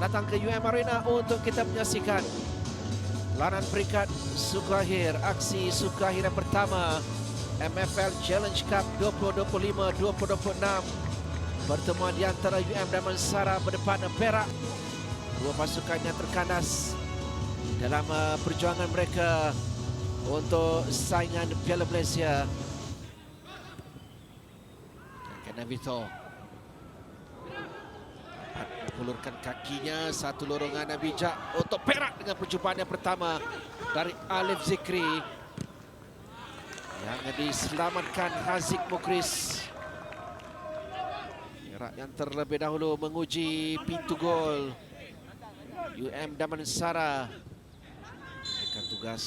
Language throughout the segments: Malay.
datang ke UM Arena untuk kita menyaksikan laran peringkat suku akhir, aksi suku akhir yang pertama MFL Challenge Cup 2025-2026. Pertemuan di antara UM Damansara berdepan Perak, dua pasukan yang terkandas dalam perjuangan mereka untuk saingan Piala Malaysia. Navito hulurkan kakinya, satu lorongan bijak untuk Perak dengan perjumpaan yang pertama dari Alif Zikri yang diselamatkan Haziq Mukris. Perak yang terlebih dahulu menguji pintu gol. UM Damansara akan tugas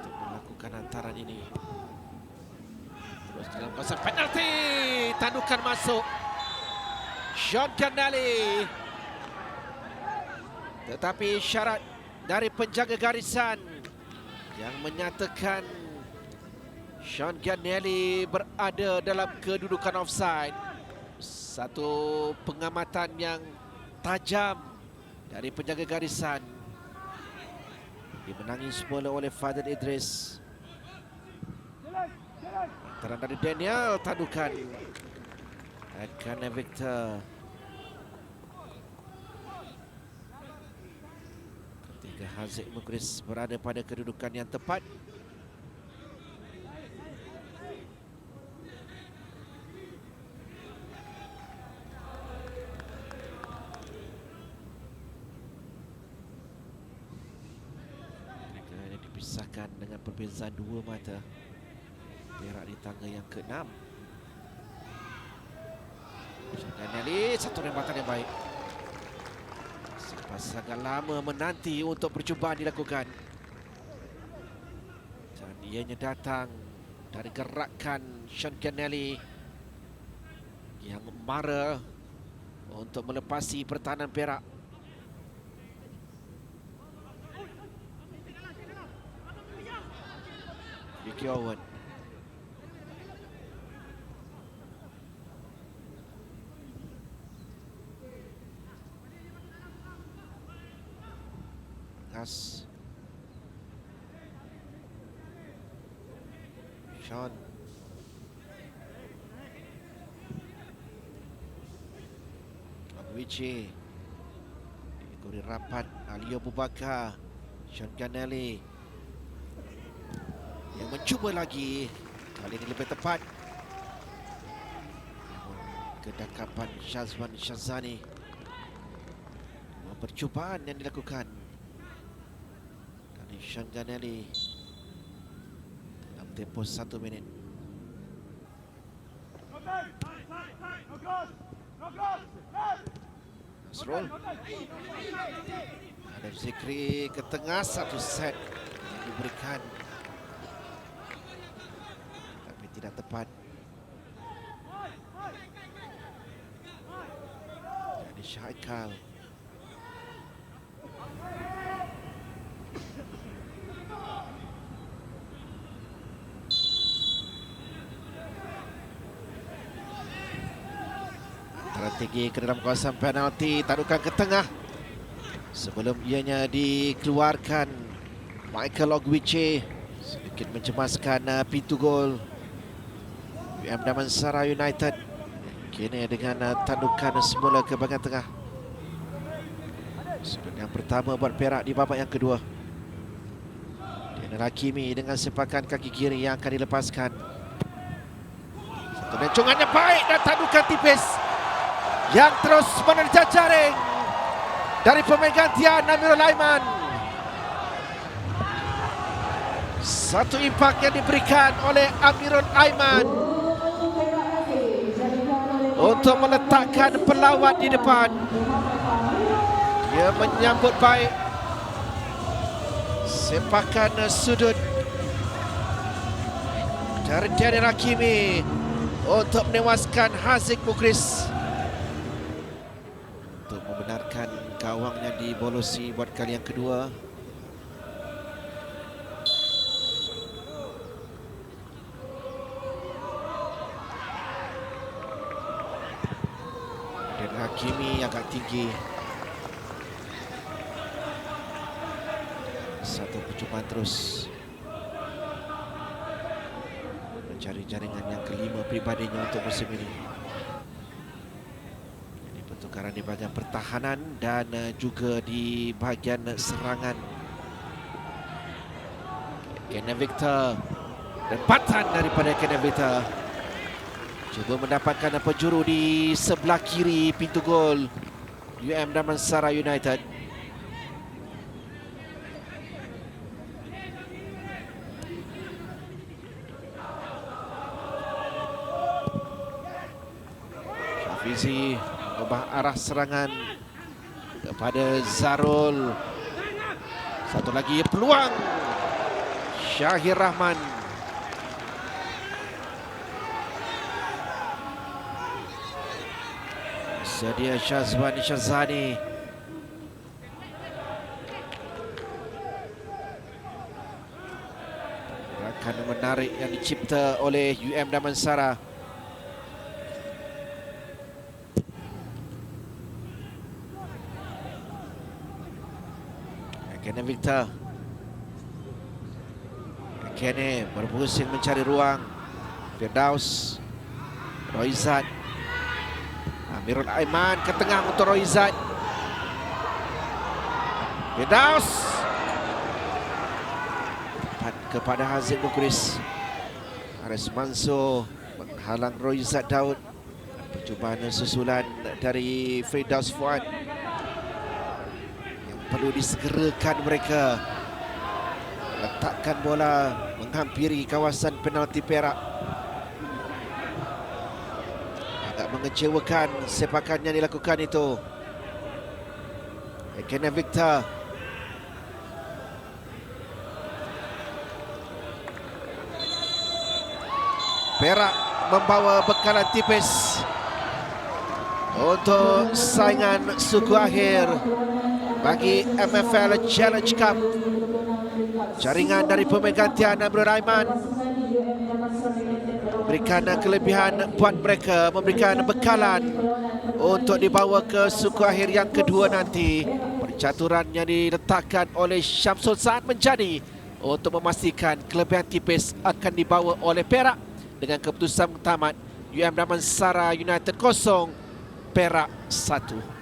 untuk melakukan hantaran ini. Terus dalam kawasan penalti, tandukan masuk Sean Kennelly, tetapi syarat dari penjaga garisan yang menyatakan Sean Kennelly berada dalam kedudukan offside. Satu pengamatan yang tajam dari penjaga garisan dimenangi semula oleh Fadil Idris. Hantaran dari Daniel, tandukan Akana Victor. Ketika Haziq Mukris berada pada kedudukan yang tepat, mereka dipisahkan dengan perbezaan 2 mata. Perak di tangga yang ke-6. Kennelly, satu rembatan yang baik. Selepas sangat lama menanti untuk percubaan dilakukan, dan ianya datang dari gerakan Sean Kennelly yang mara untuk melepasi pertahanan Perak. Vicky Owen. Sean Agwici diikuri rapat Ali Abu Bakar. Sean Kennelly yang mencuba lagi, kali ini lebih tepat. Kedakapan Syazwan Syazani. Percubaan yang dilakukan dari Sean Kennelly dalam tempoh 1 minit. Nasrul, Alif Zikri ke tengah, satu set yang diberikan tapi tidak tepat. Jadi Syaikal. Tinggi ke dalam kawasan penalti, tadukan ke tengah sebelum ianya dikeluarkan. Michael Ogwiche sedikit mencemaskan pintu gol UM Damansara United. Kini dengan tandukan semula ke bahagian tengah. Sudut yang pertama buat Perak di babak yang kedua. Daniel Hakimi dengan sepakan kaki kiri yang akan dilepaskan. Satu lencongan yang baik dan tandukan tipis yang terus menerjang jaring dari pemain gantian Amirul Aiman. Satu impak yang diberikan oleh Amirul Aiman untuk meletakkan pelawat di depan. Dia menyambut baik sepakan sudut dari Daniel Hakimi untuk menewaskan Haziq Mukris, membenarkan gawangnya dibolosi buat kali yang kedua. Dan Hakimi agak tinggi percubaan terus mencari jaringan yang kelima pribadinya untuk musim ini. Ini pertukaran di bahagian pertahanan dan juga di bahagian serangan. Kenneth Victor, dempatan daripada Kenneth Victor. Cuba mendapatkan penjuru di sebelah kiri pintu gol Damansara United. Syafizi mengubah arah serangan kepada Zarul. Satu lagi peluang Syahir Rahman. Sedia Syazwani Syazani. Gerakan menarik yang dicipta oleh Damansara. Kenneth Victor. Kenneth berpusing mencari ruang. Firdaus. Roizat. Amirul Aiman ke tengah untuk Roizat. Firdaus. Tepat kepada Haziq Mukris. Aris Mansur menghalang Roizat Daud. Percubaan susulan dari Firdaus Fuad yang perlu disegerakan mereka. Letakkan bola menghampiri kawasan penalti Perak. Mengecewakan sepakan yang dilakukan itu. Kenneth Victor. Perak membawa bekalan tipis untuk saingan suku akhir bagi MFL Challenge Cup. Jaringan dari pemain gantian Amirul Aiman memberikan kelebihan buat mereka, memberikan bekalan untuk dibawa ke suku akhir yang kedua nanti. Percaturan yang diletakkan oleh Syamsul Saad menjadi untuk memastikan kelebihan tipis akan dibawa oleh Perak dengan keputusan tamat Damansara United 0, Perak 1.